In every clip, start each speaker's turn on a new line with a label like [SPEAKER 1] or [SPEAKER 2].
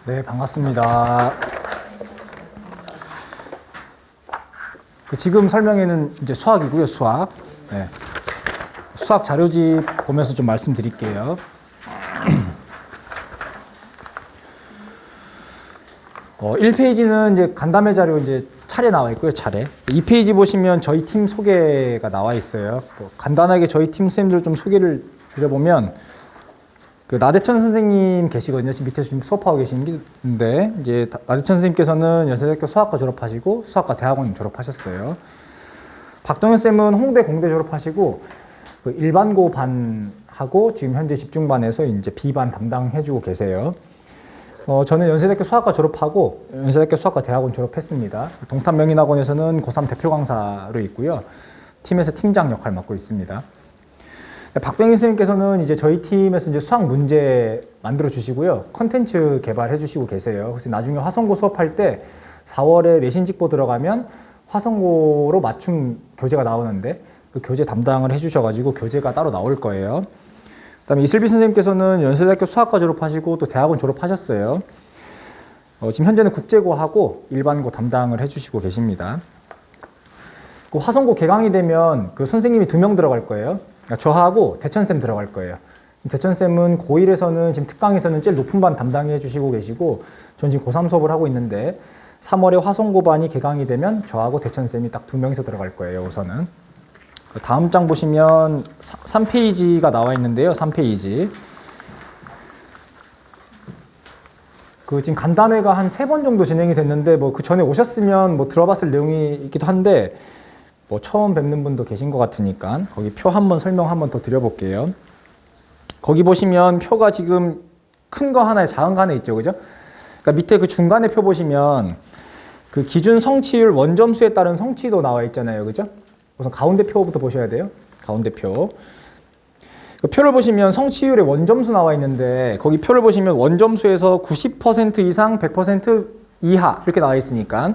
[SPEAKER 1] 네, 반갑습니다. 지금 설명회는 이제 수학이고요, 수학. 네. 수학 자료집 보면서 좀 말씀드릴게요. 1페이지는 이제 간담회 자료 이제 차례 나와 있고요, 차례. 2페이지 보시면 저희 팀 소개가 나와 있어요. 간단하게 저희 팀 쌤들 좀 소개를 드려보면, 나대천 선생님 계시거든요. 지금 밑에서 지금 수업하고 계시는데, 이제 나대천 선생님께서는 연세대학교 수학과 졸업하시고 수학과 대학원 졸업하셨어요. 박동현 쌤은 홍대 공대 졸업하시고 일반고 반하고 지금 현재 집중반에서 이제 B반 담당해주고 계세요. 저는 연세대학교 수학과 졸업하고 연세대학교 수학과 대학원 졸업했습니다. 동탄명인학원에서는 고3 대표 강사로 있고요. 팀에서 팀장 역할 맡고 있습니다. 박병희 선생님께서는 이제 저희 팀에서 이제 수학 문제 만들어 주시고요. 컨텐츠 개발해 주시고 계세요. 그래서 나중에 화성고 수업할 때 4월에 내신직보 들어가면 화성고로 맞춤 교재가 나오는데 그 교재 담당을 해 주셔가지고 교재가 따로 나올 거예요. 그다음에 이슬비 선생님께서는 연세대학교 수학과 졸업하시고 또 대학원 졸업하셨어요. 지금 현재는 국제고하고 일반고 담당을 해주시고 계십니다. 그 화성고 개강이 되면 그 선생님이 2명 들어갈 거예요. 그러니까 저하고 대천쌤 들어갈 거예요. 대천쌤은 고1에서는 지금 특강에서는 제일 높은 반 담당해 주시고 계시고 전 지금 고3 수업을 하고 있는데 3월에 화성고 반이 개강이 되면 저하고 대천쌤이 딱 2명이서 들어갈 거예요, 우선은. 다음 장 보시면 3페이지가 나와 있는데요. 3페이지. 지금 간담회가 한 3번 정도 진행이 됐는데 그 전에 오셨으면 들어봤을 내용이 있기도 한데 처음 뵙는 분도 계신 것 같으니까 거기 표 한번 설명 한번 더 드려볼게요. 거기 보시면 표가 지금 큰 거 하나에 작은 거 하나 있죠, 그죠? 그러니까 밑에 그 중간에 표 보시면 그 기준 성취율 원점수에 따른 성취도 나와 있잖아요, 그죠? 우선 가운데 표부터 보셔야 돼요. 가운데 표. 그 표를 보시면 성취율의 원점수 나와 있는데 거기 표를 보시면 원점수에서 90% 이상, 100% 이하 이렇게 나와 있으니까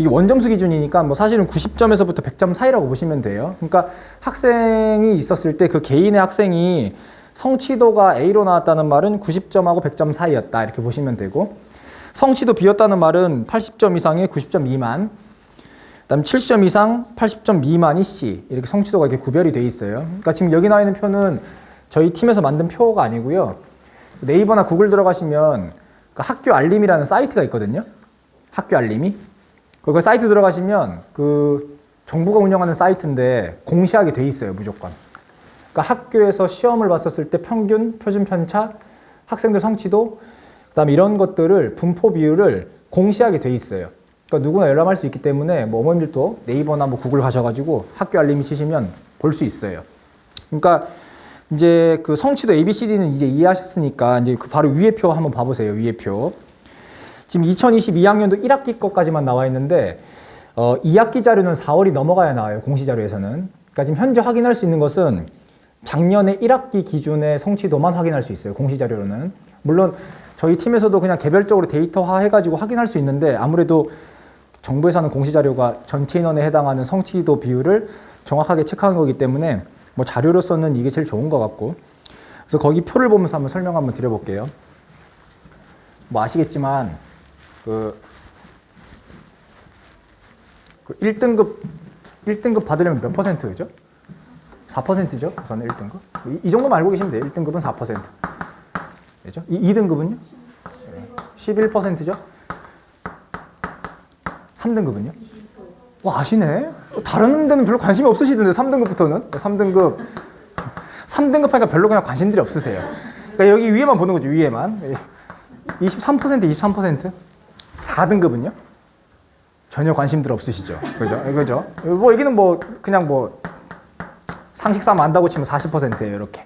[SPEAKER 1] 이게 원점수 기준이니까 사실은 90점에서부터 100점 사이라고 보시면 돼요. 그러니까 학생이 있었을 때 그 개인의 학생이 성취도가 A로 나왔다는 말은 90점하고 100점 사이였다 이렇게 보시면 되고 성취도 B였다는 말은 80점 이상에 90점 미만 그다음 70점 이상, 80점 미만이 C 이렇게 성취도가 이렇게 구별이 돼 있어요. 그러니까 지금 여기 나와 있는 표는 저희 팀에서 만든 표가 아니고요. 네이버나 구글 들어가시면 그 학교 알림이라는 사이트가 있거든요. 학교 알림이. 그 사이트 들어가시면 그 정부가 운영하는 사이트인데 공시하게 돼 있어요, 무조건. 그러니까 학교에서 시험을 봤었을 때 평균, 표준 편차, 학생들 성취도, 그다음에 이런 것들을 분포 비율을 공시하게 돼 있어요. 그러니까 누구나 열람할 수 있기 때문에 어머님들도 네이버나 구글 가셔가지고 학교 알림이 치시면 볼 수 있어요. 그러니까 이제 그 성취도 ABCD는 이제 이해하셨으니까 이제 그 바로 위에 표 한번 봐보세요. 위에 표. 지금 2022학년도 1학기 것까지만 나와 있는데 2학기 자료는 4월이 넘어가야 나와요. 공시 자료에서는. 그러니까 지금 현재 확인할 수 있는 것은 작년에 1학기 기준의 성취도만 확인할 수 있어요. 공시 자료로는. 물론 저희 팀에서도 그냥 개별적으로 데이터화 해가지고 확인할 수 있는데 아무래도 정부에서 하는 공시 자료가 전체 인원에 해당하는 성취도 비율을 정확하게 체크한 거기 때문에 자료로서는 이게 제일 좋은 것 같고 그래서 거기 표를 보면서 한번 설명 한번 드려볼게요. 아시겠지만 그 1등급 받으려면 몇 %죠? 4%죠? 우선 1등급. 이 정도만 알고 계시면 돼요. 1등급은 4%. 그죠? 2등급은요? 11%죠? 3등급은요? 와, 아시네? 다른 데는 별로 관심이 없으시던데 3등급부터는? 3등급 하니까 별로 그냥 관심들이 없으세요. 그러니까 여기 위에만 보는 거죠, 위에만. 23%? 4등급은요? 전혀 관심들 없으시죠? 그죠? 여기는 그냥 상식 싸움 안다고 치면 40%예요, 이렇게.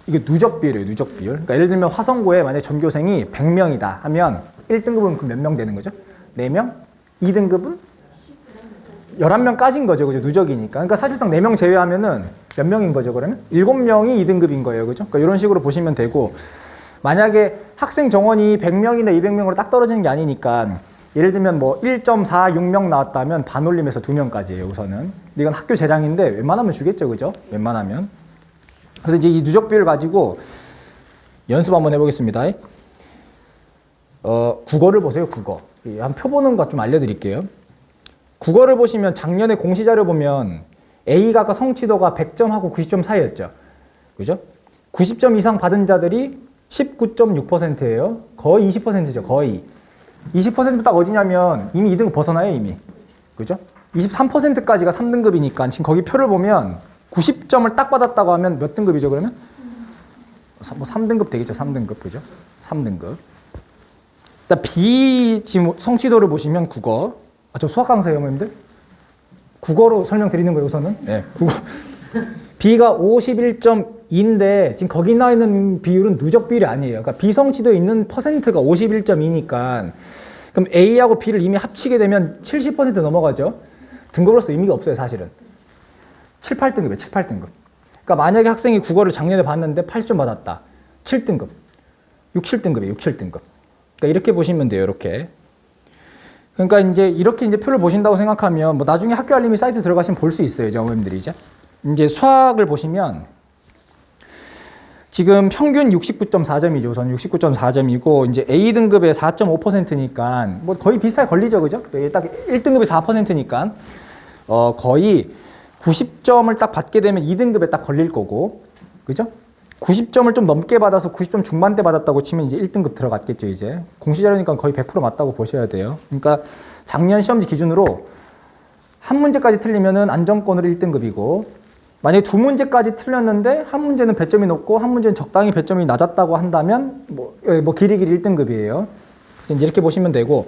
[SPEAKER 1] 이게 누적 비율이에요, 누적 비율. 그러니까 예를 들면 화성고에 만약에 전교생이 100명이다 하면 1등급은 몇 명 되는 거죠? 4명? 2등급은 11명까지인 거죠, 그죠? 누적이니까. 그러니까 사실상 4명 제외하면은 몇 명인 거죠, 그러면? 7명이 2등급인 거예요, 그죠? 그러니까 이런 식으로 보시면 되고, 만약에 학생 정원이 100명이나 200명으로 딱 떨어지는 게 아니니까, 예를 들면 1.46명 나왔다면 반올림에서 2명까지예요, 우선은. 근데 이건 학교 재량인데 웬만하면 주겠죠, 그죠? 웬만하면. 그래서 이제 이 누적 비율을 가지고 연습 한번 해보겠습니다. 국어를 보세요, 국어. 한 표 보는 것 좀 알려드릴게요. 국어를 보시면 작년에 공시자료 보면 A가 아까 성취도가 100점하고 90점 사이였죠. 그죠? 90점 이상 받은 자들이 19.6%예요. 거의 20%죠, 거의. 20% 딱 어디냐면 이미 2등급 벗어나요, 이미. 그죠? 23%까지가 3등급이니까 지금 거기 표를 보면 90점을 딱 받았다고 하면 몇 등급이죠, 그러면? 뭐 3등급 되겠죠, 3등급. 그죠? 3등급. 일단 B 지금 성취도를 보시면 국어. 저 수학 강사예요, 어머님들? 국어로 설명드리는 거예요, 우선은. 네, 국어. B가 51.2인데 지금 거기 나와 있는 비율은 누적 비율이 아니에요. 그러니까 비성취도에 있는 퍼센트가 51.2니까 그럼 A하고 B를 이미 합치게 되면 70% 넘어가죠. 등급으로서 의미가 없어요, 사실은. 7, 8등급이에요, 7, 8등급. 그러니까 만약에 학생이 국어를 작년에 봤는데 80점 받았다. 7등급. 6, 7등급이에요, 6, 7등급. 그러니까 이렇게 보시면 돼요, 이렇게. 그러니까 이렇게 표를 보신다고 생각하면 뭐 나중에 학교 알림이 사이트 들어가시면 볼 수 있어요, 이제 어머님들이 이제 수학을 보시면 지금 평균 69.4점이죠. 우선 69.4점이고 이제 A 등급의 4.5%니까 뭐 거의 비슷하게 걸리죠, 그죠? 딱 1등급이 4%니까 거의 90점을 딱 받게 되면 2등급에 딱 걸릴 거고, 그죠? 90점을 좀 넘게 받아서 90점 중반대 받았다고 치면 이제 1등급 들어갔겠죠, 이제. 공시자료니까 거의 100% 맞다고 보셔야 돼요. 그러니까 작년 시험지 기준으로 한 문제까지 틀리면은 안정권으로 1등급이고, 만약에 두 문제까지 틀렸는데 한 문제는 배점이 높고 한 문제는 적당히 배점이 낮았다고 한다면 뭐 길이길이 1등급이에요. 그래서 이제 이렇게 보시면 되고,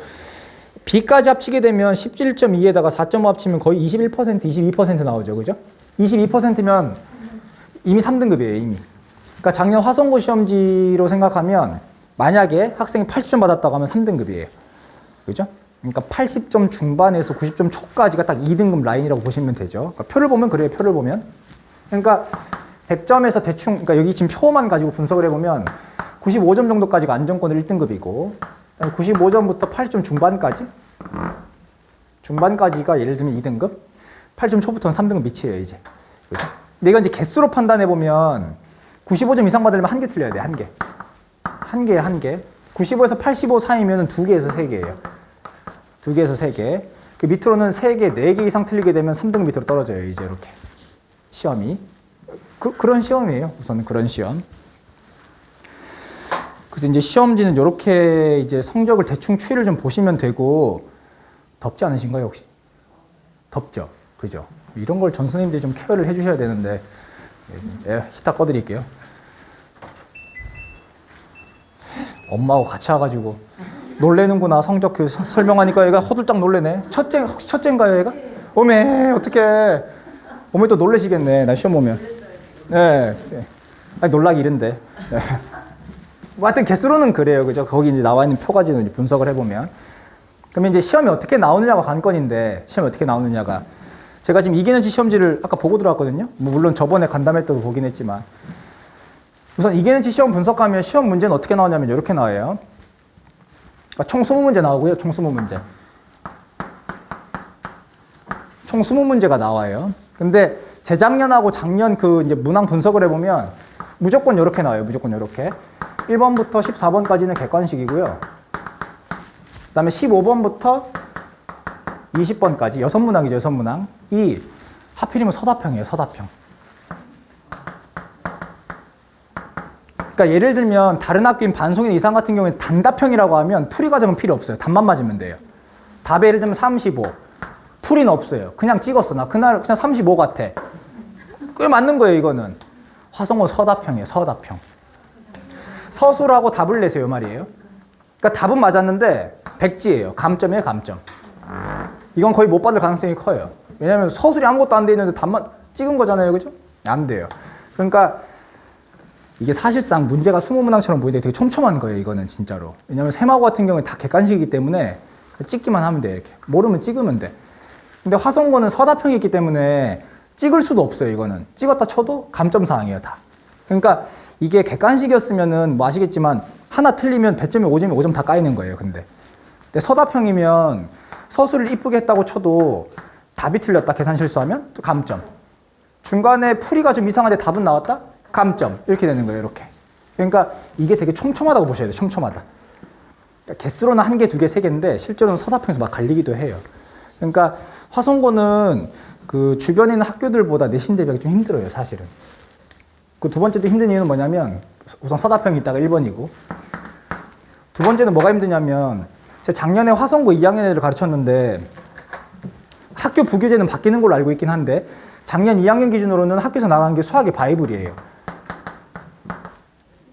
[SPEAKER 1] B까지 합치게 되면 17.2에다가 4.5 합치면 거의 21%, 22% 나오죠, 그죠? 22%면 이미 3등급이에요, 이미. 그러니까 작년 화성고 시험지로 생각하면 만약에 학생이 80점 받았다고 하면 3등급이에요. 그죠? 그러니까 80점 중반에서 90점 초까지가 딱 2등급 라인이라고 보시면 되죠. 그러니까 표를 보면 그래요, 표를 보면. 그러니까 100점에서 대충, 그러니까 여기 지금 표만 가지고 분석을 해보면 95점 정도까지가 안정권을 1등급이고 95점부터 80점 중반까지가 예를 들면 2등급, 80점 초부터는 3등급 밑이에요, 이제. 그죠? 근데 이건 이제 개수로 판단해보면 95점 이상 받으려면 한 개 틀려야 돼, 한 개. 한 개. 95에서 85 사이면 2개에서 3개예요. 2개에서 3개. 그 밑으로는 3개, 4개 이상 틀리게 되면 3등급 밑으로 떨어져요, 이제 이렇게. 시험이. 그런 시험이에요, 우선은 그런 시험. 그래서 이제 시험지는 이렇게 이제 성적을 대충 추이를 좀 보시면 되고, 덥지 않으신가요, 혹시? 덥죠? 그죠? 이런 걸 전 선생님들이 좀 케어를 해주셔야 되는데, 히터 꺼드릴게요. 엄마하고 같이 와가지고 놀래는구나. 성적 설명하니까 얘가 호들짝 놀래네. 혹시 첫째인가요, 얘가? 어메, 어떡해. 어머니 또 놀래시겠네, 나 시험 보면. 네. 아니, 놀라기 이른데. 네. 뭐 하여튼 개수로는 그래요, 그죠? 거기 이제 나와 있는 표 가지고 이제 분석을 해보면. 그러면 이제 시험이 어떻게 나오느냐가 관건인데, 시험이 어떻게 나오느냐가. 제가 지금 2개년치 시험지를 아까 보고 들어왔거든요. 뭐 물론 저번에 간담회 때도 보긴 했지만. 우선 2개년치 시험 분석하면 시험 문제는 어떻게 나오냐면 이렇게 나와요. 그러니까 총 20문제 나오고요. 총 20문제. 총 20문제가 나와요. 근데 재작년하고 작년 그 이제 문항 분석을 해보면 무조건 이렇게 나와요. 무조건 이렇게. 1번부터 14번까지는 객관식이고요. 그 다음에 15번부터 20번까지 6문항이죠. 6문항. 이 하필이면 서답형이에요. 서답형. 그러니까 예를 들면 다른 학교인 반송인 이상 같은 경우에는 단답형이라고 하면 풀이 과정은 필요 없어요. 답만 맞으면 돼요. 답에 예를 들면 35. 풀이는 없어요. 그냥 찍었어. 나 그날 그냥 35 같아. 꽤 맞는 거예요, 이거는. 화성은 서답형이에요. 서답형. 서술하고 답을 내세요, 말이에요. 그러니까 답은 맞았는데 백지예요. 감점이에요, 감점. 이건 거의 못 받을 가능성이 커요. 왜냐하면 서술이 아무것도 안 돼 있는데 답만 찍은 거잖아요, 그죠? 안 돼요. 그러니까 이게 사실상 문제가 20문항처럼 보이는데 되게 촘촘한 거예요, 이거는 진짜로. 왜냐하면 세마고 같은 경우는 다 객관식이기 때문에 찍기만 하면 돼, 이렇게. 모르면 찍으면 돼. 근데 화성고는 서답형이 있기 때문에 찍을 수도 없어요, 이거는. 찍었다 쳐도 감점사항이에요, 다. 그러니까 이게 객관식이었으면은 뭐 아시겠지만 하나 틀리면 배점이 5점이 5점 다 까이는 거예요, 근데 서답형이면 서술을 이쁘게 했다고 쳐도 답이 틀렸다, 계산 실수하면 또 감점. 중간에 풀이가 좀 이상한데 답은 나왔다? 감점. 이렇게 되는 거예요, 이렇게. 그러니까 이게 되게 촘촘하다고 보셔야 돼요, 촘촘하다. 그러니까 개수로는 1개, 2개, 3개인데 실제로는 서답형에서 막 갈리기도 해요. 그러니까 화성고는 그 주변에 있는 학교들보다 내신 대비하기 좀 힘들어요, 사실은. 그 두 번째도 힘든 이유는 뭐냐면 우선 서답형이 있다가 1번이고 두 번째는 뭐가 힘드냐면 제가 작년에 화성고 2학년 애들 가르쳤는데 학교 부교재는 바뀌는 걸로 알고 있긴 한데 작년 2학년 기준으로는 학교에서 나간 게 수학의 바이블이에요.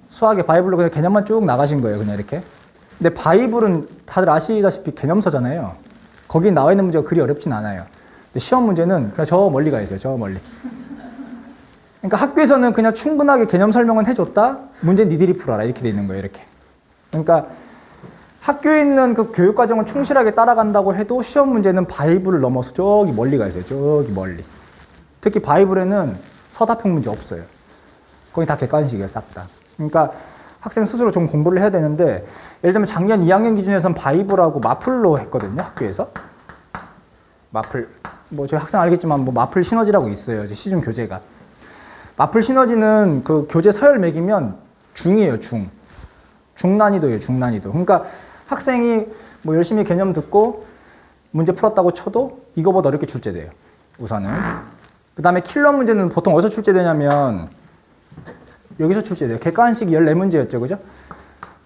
[SPEAKER 1] 수학의 바이블로 그냥 개념만 쭉 나가신 거예요, 그냥 이렇게. 근데 바이블은 다들 아시다시피 개념서잖아요. 거기 나와 있는 문제가 그리 어렵진 않아요. 근데 시험 문제는 그냥 저 멀리 가 있어요, 저 멀리. 그러니까 학교에서는 그냥 충분하게 개념 설명은 해줬다. 문제는 니들이 풀어라 이렇게 돼 있는 거예요, 이렇게. 그러니까 학교에 있는 그 교육 과정을 충실하게 따라간다고 해도 시험 문제는 바이블을 넘어서 저기 멀리 가 있어요, 저기 멀리. 특히 바이블에는 서답형 문제 없어요. 거기 다 객관식이에요, 싹 다. 그러니까 학생 스스로 좀 공부를 해야 되는데 예를 들면 작년 2학년 기준에서는 바이블하고 마플로 했거든요, 학교에서. 마플. 뭐 저희 학생 알겠지만 뭐 마플 시너지라고 있어요, 시중 교재가. 마플 시너지는 그 교재 서열 매기면 중이에요, 중. 중난이도예요, 중난이도. 그러니까 학생이 뭐 열심히 개념 듣고 문제 풀었다고 쳐도 이거보다 어렵게 출제돼요, 우선은. 그 다음에 킬러 문제는 보통 어디서 출제되냐면 여기서 출제돼요. 객관식이 14문제였죠, 그죠?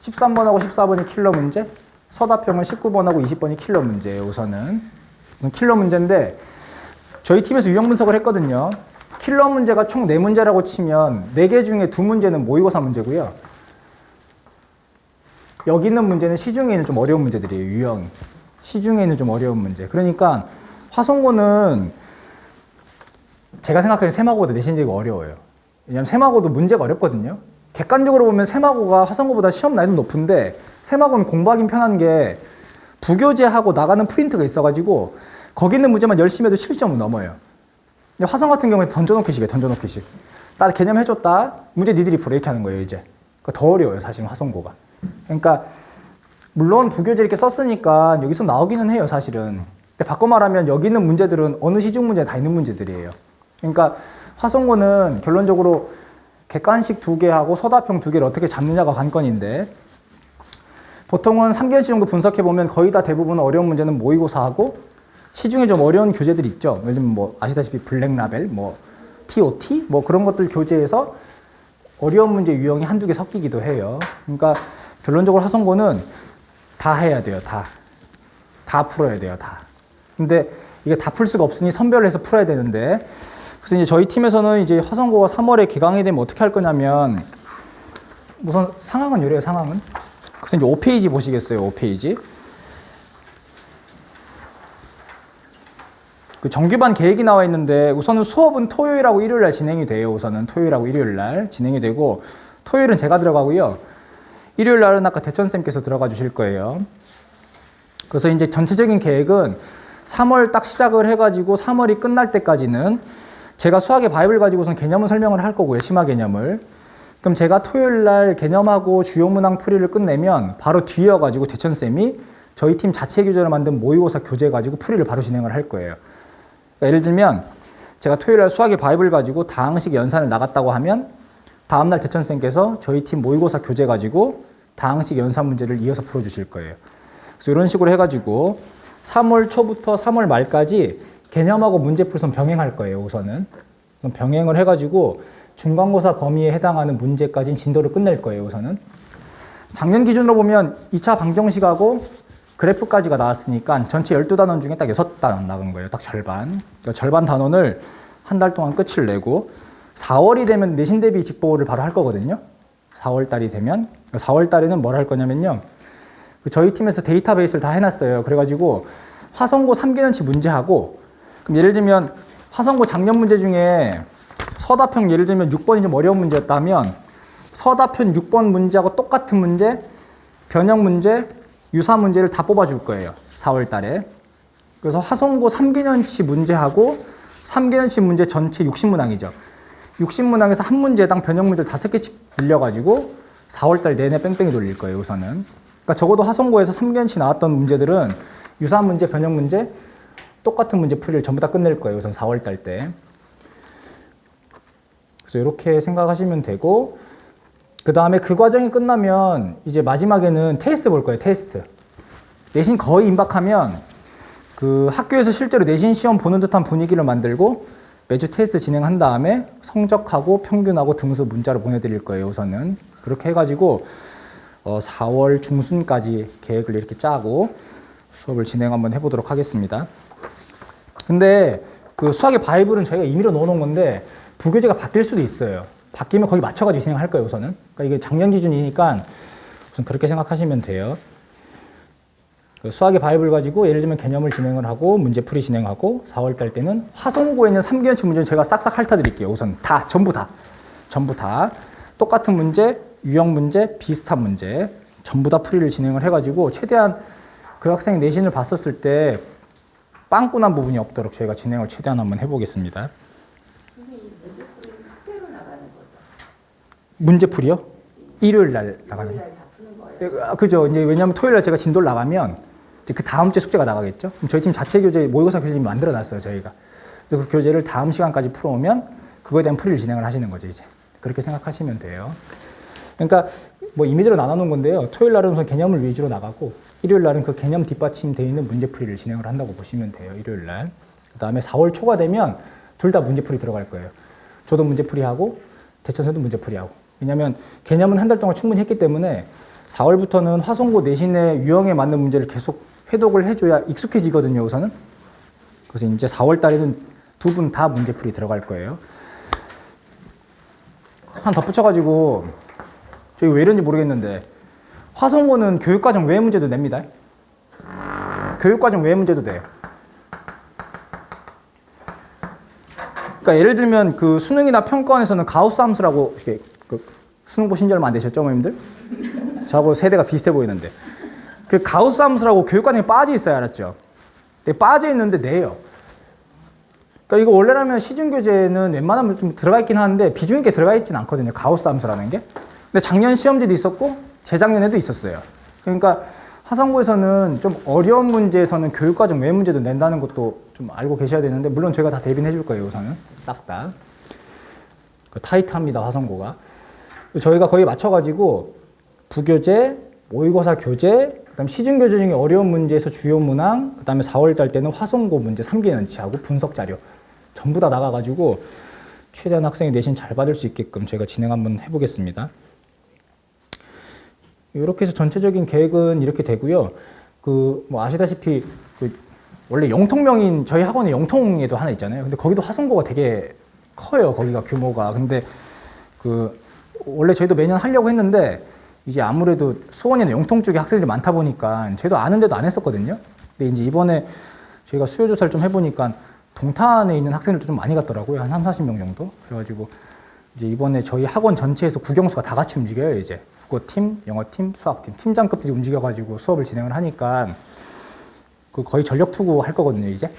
[SPEAKER 1] 13번하고 14번이 킬러 문제, 서답형은 19번하고 20번이 킬러 문제예요, 우선은. 킬러 문제인데 저희 팀에서 유형 분석을 했거든요. 킬러 문제가 총 4문제라고 치면 4개 중에 2문제는 모의고사 문제고요. 여기 있는 문제는 시중에 있는 좀 어려운 문제들이에요, 유형이. 시중에 있는 좀 어려운 문제. 그러니까 화성고는 제가 생각하기엔 세마고보다 내신 되게 어려워요. 왜냐면 세마고도 문제가 어렵거든요. 객관적으로 보면 세마고가 화성고보다 시험 난이도 높은데 세마고는 공부하기 편한 게 부교재하고 나가는 프린트가 있어가지고 거기 있는 문제만 열심히 해도 실점은 넘어요. 근데 화성 같은 경우에 던져놓기식이에요, 던져놓기식. 나 개념 해줬다, 문제 니들이 풀어 이렇게 하는 거예요, 이제. 그러니까 더 어려워요, 사실은 화성고가. 그러니까 물론 부교재 이렇게 썼으니까 여기서 나오기는 해요, 사실은. 근데 바꿔 말하면 여기 있는 문제들은 어느 시중 문제에 다 있는 문제들이에요. 그러니까 화성고는 결론적으로 객관식 2개하고 서답형 2개를 어떻게 잡느냐가 관건인데 보통은 3개월치 정도 분석해보면 거의 다 대부분 어려운 문제는 모의고사하고 시중에 좀 어려운 교재들이 있죠. 예를 들면 뭐 아시다시피 블랙라벨, 뭐 TOT, 뭐 그런 것들 교재에서 어려운 문제 유형이 1-2개 섞이기도 해요. 그러니까 결론적으로 화성고는 다 해야 돼요, 다. 다 풀어야 돼요, 다. 근데 이게 다 풀 수가 없으니 선별해서 풀어야 되는데 그래서 이제 저희 팀에서는 이제 화성고가 3월에 개강이 되면 어떻게 할 거냐면 우선 상황은 이래요, 상황은. 그래서 이제 5페이지 보시겠어요, 5페이지. 그 정규반 계획이 나와 있는데 우선은 수업은 토요일하고 일요일날 진행이 돼요. 우선은 토요일하고 일요일날 진행이 되고 토요일은 제가 들어가고요. 일요일날은 아까 대천쌤께서 들어가 주실 거예요. 그래서 이제 전체적인 계획은 3월 딱 시작을 해가지고 3월이 끝날 때까지는 제가 수학의 바이블 가지고선 개념을 설명을 할 거고요. 심화 개념을. 그럼 제가 토요일날 개념하고 주요 문항 풀이를 끝내면 바로 뒤이어가지고 대천쌤이 저희 팀 자체 교재로 만든 모의고사 교재 가지고 풀이를 바로 진행을 할 거예요. 그러니까 예를 들면 제가 토요일날 수학의 바이블 가지고 다항식 연산을 나갔다고 하면 다음날 대천쌤께서 저희 팀 모의고사 교재 가지고 다항식 연산 문제를 이어서 풀어주실 거예요. 그래서 이런 식으로 해가지고 3월 초부터 3월 말까지 개념하고 문제풀이선 병행할 거예요, 우선은. 병행을 해가지고 중간고사 범위에 해당하는 문제까지는 진도를 끝낼 거예요, 우선은. 작년 기준으로 보면 2차 방정식하고 그래프까지가 나왔으니까 전체 12단원 중에 딱 6단원 나간 거예요, 딱 절반. 그러니까 절반 단원을 한 달 동안 끝을 내고 4월이 되면 내신 대비 직보를 바로 할 거거든요. 4월 달이 되면. 4월 달에는 뭘 할 거냐면요. 저희 팀에서 데이터베이스를 다 해놨어요. 그래가지고 화성고 3개년치 문제하고 그럼 예를 들면 화성고 작년 문제 중에 서답형 예를 들면 6번이 좀 어려운 문제였다면 서답형 6번 문제하고 똑같은 문제, 변형 문제, 유사 문제를 다 뽑아줄 거예요. 4월 달에. 그래서 화성고 3개년치 문제하고 3개년치 문제 전체 60문항이죠. 60문항에서 한 문제당 변형 문제를 5개씩 빌려가지고 4월 달 내내 뺑뺑이 돌릴 거예요, 우선은. 그러니까 적어도 화성고에서 3개년치 나왔던 문제들은 유사 문제, 변형 문제, 똑같은 문제 풀이를 전부 다 끝낼 거예요, 우선 4월 달 때. 그래서 이렇게 생각하시면 되고 그 다음에 그 과정이 끝나면 이제 마지막에는 테스트 볼 거예요. 테스트. 내신 거의 임박하면 그 학교에서 실제로 내신 시험 보는 듯한 분위기를 만들고 매주 테스트 진행한 다음에 성적하고 평균하고 등수 문자로 보내드릴 거예요. 우선은 그렇게 해가지고 4월 중순까지 계획을 이렇게 짜고 수업을 진행 한번 해보도록 하겠습니다. 근데 그 수학의 바이블은 저희가 임의로 넣어놓은 건데 부교재가 바뀔 수도 있어요. 바뀌면 거기 맞춰가지고 진행할 거예요. 우선은. 그러니까 이게 작년 기준이니까 우선 그렇게 생각하시면 돼요. 그 수학의 바이블 가지고 예를 들면 개념을 진행을 하고 문제풀이 진행하고 4월 달 때는 화성고에 있는 3기현치 문제는 제가 싹싹 핥아드릴게요. 우선 전부 다 똑같은 문제, 유형 문제, 비슷한 문제 전부 다 풀이를 진행을 해가지고 최대한 그 학생이 내신을 봤었을 때 빵꾸 난 부분이 없도록 저희가 진행을 최대한 한번 해보겠습니다.
[SPEAKER 2] 선생님, 문제풀이는 숙제로 나가는 거죠?
[SPEAKER 1] 문제풀이요? 일요일 날 나가는
[SPEAKER 2] 일요일
[SPEAKER 1] 거예요.
[SPEAKER 2] 날 다 푸는 거예요?
[SPEAKER 1] 그죠. 이제 왜냐하면 토요일 날 제가 진도를 나가면 이제 그 다음 주에 숙제가 나가겠죠. 그럼 저희 팀 자체 교재 모의고사 교재를 만들어 놨어요. 저희가. 그래서 그 교재를 다음 시간까지 풀어오면 그거에 대한 풀이를 진행을 하시는 거죠. 이제 그렇게 생각하시면 돼요. 그러니까 뭐 임의대로 나눠놓은 건데요. 토요일 날은 우선 개념을 위주로 나가고 일요일 날은 그 개념 뒷받침되어 있는 문제풀이를 진행을 한다고 보시면 돼요. 일요일 날. 그 다음에 4월 초가 되면 둘 다 문제풀이 들어갈 거예요. 저도 문제풀이하고 대천선도 문제풀이하고. 왜냐하면 개념은 한 달 동안 충분히 했기 때문에 4월부터는 화성고 내신의 유형에 맞는 문제를 계속 회독을 해줘야 익숙해지거든요. 우선은. 그래서 이제 4월 달에는 두 분 다 문제풀이 들어갈 거예요. 한 덧붙여가지고 저희 왜 이런지 모르겠는데 화성고는 교육과정 외 문제도 냅니다. 교육과정 외 문제도 돼요. 그러니까 예를 들면 그 수능이나 평가원에서는 가우스 함수라고 이렇게 그 수능 보신 지 얼마 안 되셨죠, 어머님들? 저하고 세대가 비슷해 보이는데 그 가우스 함수라고 교육과정에 빠져 있어요, 알았죠? 근데 빠져 있는데 내요. 그러니까 이거 원래라면 시중교재는 웬만하면 좀 들어가 있긴 하는데 비중 있게 들어가 있진 않거든요, 가우스 함수라는 게. 근데 작년 시험지도 있었고 재작년에도 있었어요. 그러니까 화성고에서는 좀 어려운 문제에서는 교육과정 외 문제도 낸다는 것도 좀 알고 계셔야 되는데 물론 저희가 다 대비해 줄 거예요. 우선은 싹 다. 타이트합니다. 화성고가. 저희가 거의 맞춰가지고 부교재, 모의고사 교재, 그다음 시중교재 중에 어려운 문제에서 주요 문항, 그다음에 4월 달 때는 화성고 문제 3기년치하고 분석 자료 전부 다 나가가지고 최대한 학생이 내신 잘 받을 수 있게끔 저희가 진행 한번 해보겠습니다. 이렇게 해서 전체적인 계획은 이렇게 되고요. 그 뭐 아시다시피 그 원래 영통명인 저희 학원에 영통에도 하나 있잖아요. 근데 거기도 화성고가 되게 커요. 거기가 규모가. 근데 그 원래 저희도 매년 하려고 했는데 이게 아무래도 수원이나 영통 쪽에 학생들이 많다 보니까 저희도 아는데도 안 했었거든요. 근데 이제 이번에 저희가 수요 조사를 좀 해보니까 동탄에 있는 학생들도 좀 많이 갔더라고요. 한 30-40명 정도. 그래가지고 이제 이번에 저희 학원 전체에서 국영수가 다 같이 움직여요. 이제 국어팀, 영어팀, 수학팀, 팀장급들이 움직여가지고 수업을 진행을 하니까 그 거의 전력 투구 할 거거든요. 이제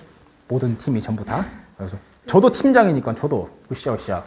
[SPEAKER 1] 모든 팀이 전부 다. 그래서 저도 팀장이니까 저도 으쌰으쌰